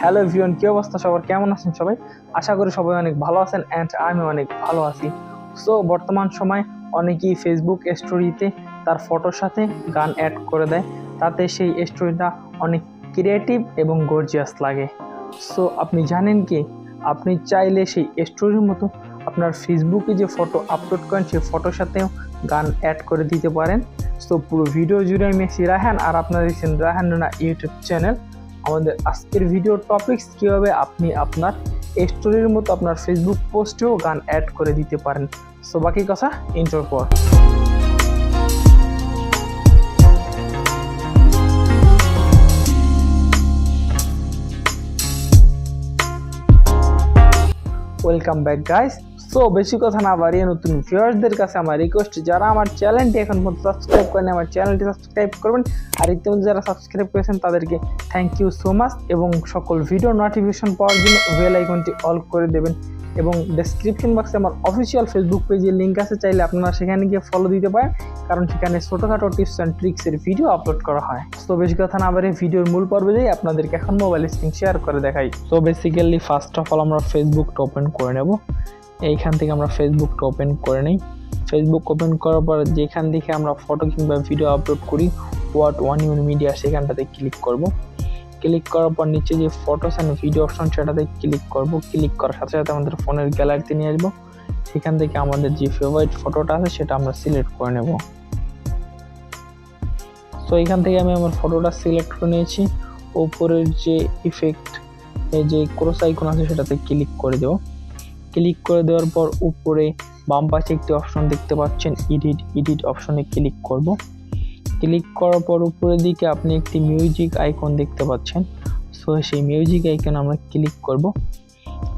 Hello everyone, কি অবস্থা সবার? কেমন আছেন সবাই? আশা করি সবাই অনেক ভালো আছেন অ্যান্ড আমি অনেক ভালো আছি। সো বর্তমান সময় অনেকেই ফেসবুক স্টোরিতে তার ফটোর সাথে গান অ্যাড করে দেয়, তাতে সেই স্টোরিটা অনেক ক্রিয়েটিভ এবং গর্জিয়াস লাগে। সো আপনি জানেন কি, আপনি চাইলে সেই স্টোরির মতো আপনার ফেসবুকে যে ফটো আপলোড করেন সেই ফটোর সাথেও গান অ্যাড করে দিতে পারেন। সো পুরো ভিডিও জুড়ে আমি আছি রায়হান, আর আপনারা দেখছেন রায়হান রানা ইউটিউব চ্যানেল। আমাদের আজকের ভিডিও টপিকস কীভাবে আপনি আপনার স্টোরির মতো আপনার ফেসবুক পোস্টেও গান অ্যাড করে দিতে পারেন। সো বাকি কথা ইন্ট্রোর পর। Welcome back guys. সো বেশি কথা না বাড়িয়ে নতুন ভিউয়ার্সদের কাছে আমার রিকোয়েস্ট, যারা আমার চ্যানেলটি এখন পর্যন্ত সাবস্ক্রাইব করেন আমার চ্যানেলটি সাবস্ক্রাইব করবেন, আর ইতিমধ্যে যারা সাবস্ক্রাইব করেছেন তাদেরকে থ্যাংক ইউ সো মাচ। এবং সকল ভিডিও নোটিফিকেশন পাওয়ার জন্য বেল আইকনটি অল করে দেবেন। এবং ডেসক্রিপশন বক্সে আমার অফিসিয়াল ফেসবুক পেজের লিঙ্ক আছে, চাইলে আপনারা সেখানে গিয়ে ফলো দিতে পারেন, কারণ সেখানে ছোটোখাটো টিপস অ্যান্ড ট্রিক্সের ভিডিও আপলোড করা হয়। তো বেশি কথা না বাড়িয়ে ভিডিওর মূল পর্বে যাই, আপনাদেরকে এখন মোবাইল স্ক্রিন শেয়ার করে দেখাই। তো বেসিক্যালি ফার্স্ট অফ অল আমরা ফেসবুকটা ওপেন করে নেব। এইখান থেকে আমরা ফেসবুকটা ওপেন করে নিই। ফেসবুক ওপেন করার পর যেখান থেকে আমরা ফটো কিংবা ভিডিও আপলোড করি, হোয়াট ওয়ান ইউ মিডিয়া, সেখানটাতে ক্লিক করব। ক্লিক করার পর নিচে যে ফটোস অ্যান্ড ভিডিও অপশন সেটাতে ক্লিক করব। ক্লিক করার সাথে সাথে আমাদের ফোনের গ্যালারিতে নিয়ে আসবো। সেখান থেকে আমাদের যে ফেভারিট ফটোটা আছে সেটা আমরা সিলেক্ট করে নেব। তো এখান থেকে আমি আমার ফটোটা সিলেক্ট করে নিয়েছি। উপরের যে ইফেক্ট, এই যে ক্রস আইকন আছে সেটাতে ক্লিক করে দেব। ক্লিক করে দেওয়ার পর উপরে বাম পাশে একটি অপশন দেখতে পাচ্ছেন, এডিট অপশনে ক্লিক করব। ক্লিক করার পর উপরের দিকে আপনি একটি মিউজিক আইকন দেখতে পাচ্ছেন। সো সেই মিউজিক আইকন আমরা ক্লিক করব।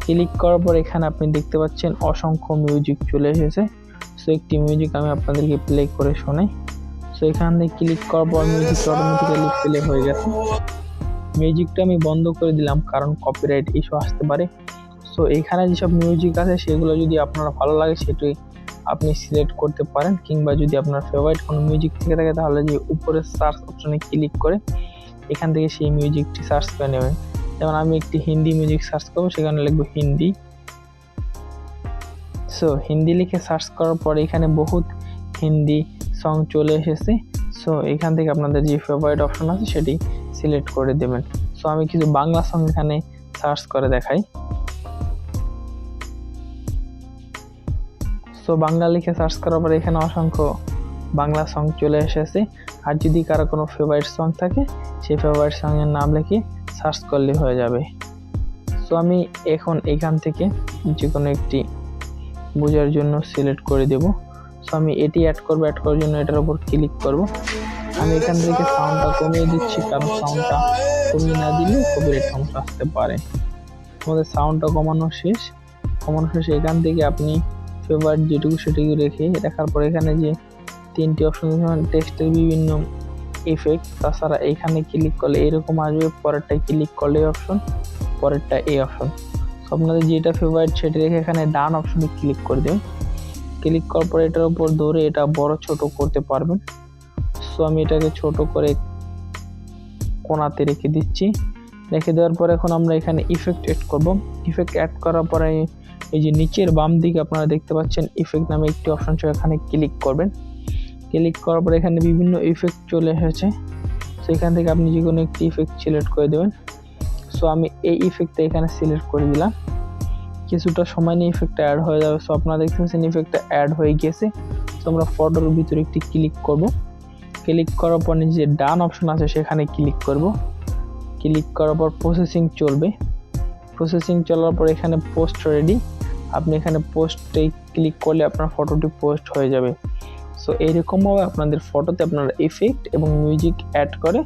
ক্লিক করার পর এখানে আপনি দেখতে পাচ্ছেন অসংখ্য মিউজিক চলে এসেছে। সো একটি মিউজিক আমি আপনাদেরকে প্লে করে শোনাই। সো এখান থেকে ক্লিক করার পর মিউজিকটা অটোমেটিক্যালি প্লে হয়ে গেছে। মিউজিকটা আমি বন্ধ করে দিলাম, কারণ কপিরাইট ইস্যু আসতে পারে। সো এখানে যেসব মিউজিক আছে সেগুলো যদি আপনার ভালো লাগে সেটি আপনি সিলেক্ট করতে পারেন, কিংবা যদি আপনার ফেভারিট কোনো মিউজিক থেকে থাকে তাহলে যে উপরে সার্চ অপশনে ক্লিক করে এখান থেকে সেই মিউজিকটি সার্চ করে নেবেন। যেমন আমি একটি হিন্দি মিউজিক সার্চ করবো, সেখানে লিখবো হিন্দি। সো হিন্দি লিখে সার্চ করার পরে এখানে বহুত হিন্দি সং চলে এসেছে। সো এখান থেকে আপনাদের যে ফেভারিট অপশন আছে সেটি সিলেক্ট করে দেবেন। সো আমি কিছু বাংলা সং এখানে সার্চ করে দেখাই। সো বাংলা লিখে সার্চ করার পরে এখানে অসংখ্য বাংলা সং চলে এসেছে। আর যদি কারো কোনো ফেভারিট সং থাকে সেই ফেভারিট সঙের নাম লিখে সার্চ করলে হয়ে যাবে। সো আমি এখন এখান থেকে যে কোনো একটি বোঝার জন্য সিলেক্ট করে দেব। সো আমি এটি অ্যাড করবো। অ্যাড করার জন্য এটার উপর ক্লিক করব। আমি এখান থেকে সাউন্ডটা কমিয়ে দিচ্ছি, কারণ সাউন্ডটা কমিয়ে না দিলে কপিরাইট সমস্যা আসতে পারে। আমাদের সাউন্ডটা কমানো শেষ। এখান থেকে আপনি ফেভারিট যেটুকু সেটুকু রাখার পর এখানে যে তিনটি অপশন, টেক্সটের বিভিন্ন ইফেক্ট, তাছাড়া এখানে ক্লিক করলে এরকম আসবে, পরেরটায় ক্লিক করলে এই অপশন, পরেরটা এই অপশন। সো আপনাদের যেটা ফেভারিট সেটা রেখে এখানে ডান অপশনে ক্লিক করে দেবেন। ক্লিক করার পর এটার উপর ধরে এটা বড় ছোট করতে পারবেন। সো আমি এটাকে ছোট করে কোণাতে রেখে দিচ্ছি। রেখে দেওয়ার পর এখন আমরা এখানে ইফেক্ট অ্যাড করব। ইফেক্ট অ্যাড করার পরে এই যে নিচের বাম দিকে আপনারা দেখতে পাচ্ছেন ইফেক্ট নামে একটি অপশন, এখানে ক্লিক করবেন। ক্লিক করার পর এখানে বিভিন্ন ইফেক্ট চলে এসেছে। সো এখান থেকে আপনি যে কোনো একটি ইফেক্ট সিলেক্ট করে দেবেন। সো আমি এই ইফেক্টটা এখানে সিলেক্ট করে দিলাম। কিছুটা সময় নিয়ে ইফেক্টটা অ্যাড হয়ে যাবে। সো আপনারা দেখতে পাচ্ছেন ইফেক্টটা অ্যাড হয়ে গেছে। সো আমরা ফটোর ভিতরে একটি ক্লিক করব। ক্লিক করার পর যে ডান অপশন আছে সেখানে ক্লিক করব। ক্লিক করার পর প্রসেসিং চলবে। প্রসেসিং চলার পর এখানে পোস্ট রেডি। আপনি এখানে পোস্টে ক্লিক করলে আপনার ফটোটি পোস্ট হয়ে যাবে। সো এইরকমভাবে আপনাদের ফটোতে আপনারা ইফেক্ট এবং মিউজিক অ্যাড করে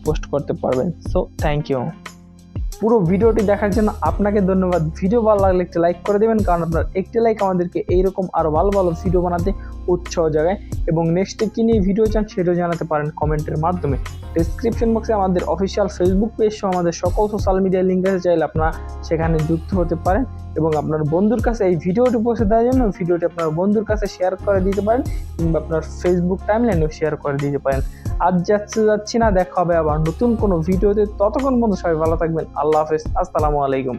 পোস্ট করতে পারবেন। So thank you. পুরো ভিডিওটি দেখার জন্য আপনাকে ধন্যবাদ। ভিডিও ভালো লাগলে একটি লাইক করে দেবেন, কারণ আপনার একটি লাইক আমাদেরকে এইরকম আরও ভালো ভালো ভিডিও বানাতে উৎসাহ জাগায়। এবং নেক্সটে কী নিয়ে ভিডিও চান সেটাও জানাতে পারেন কমেন্টের মাধ্যমে। ডেসক্রিপশন বক্সে আমাদের অফিসিয়াল ফেসবুক পেজ সহ আমাদের সকল সোশ্যাল মিডিয়ার লিঙ্ক আছে, চাইলে আপনারা সেখানে যুক্ত হতে পারেন। এবং আপনার বন্ধুর কাছে এই ভিডিওটি পৌঁছে দেওয়ার জন্য ভিডিওটি আপনার বন্ধুর কাছে শেয়ার করে দিতে পারেন, কিংবা আপনার ফেসবুক টাইমলাইনেও শেয়ার করে দিতে পারেন। আজ যাচ্ছি না, দেখা হবে আবার নতুন কোনো ভিডিওতে। ততক্ষণ বন্ধু সবাই ভালো থাকবেন। আল্লাহ হাফেজ, আসসালামু আলাইকুম।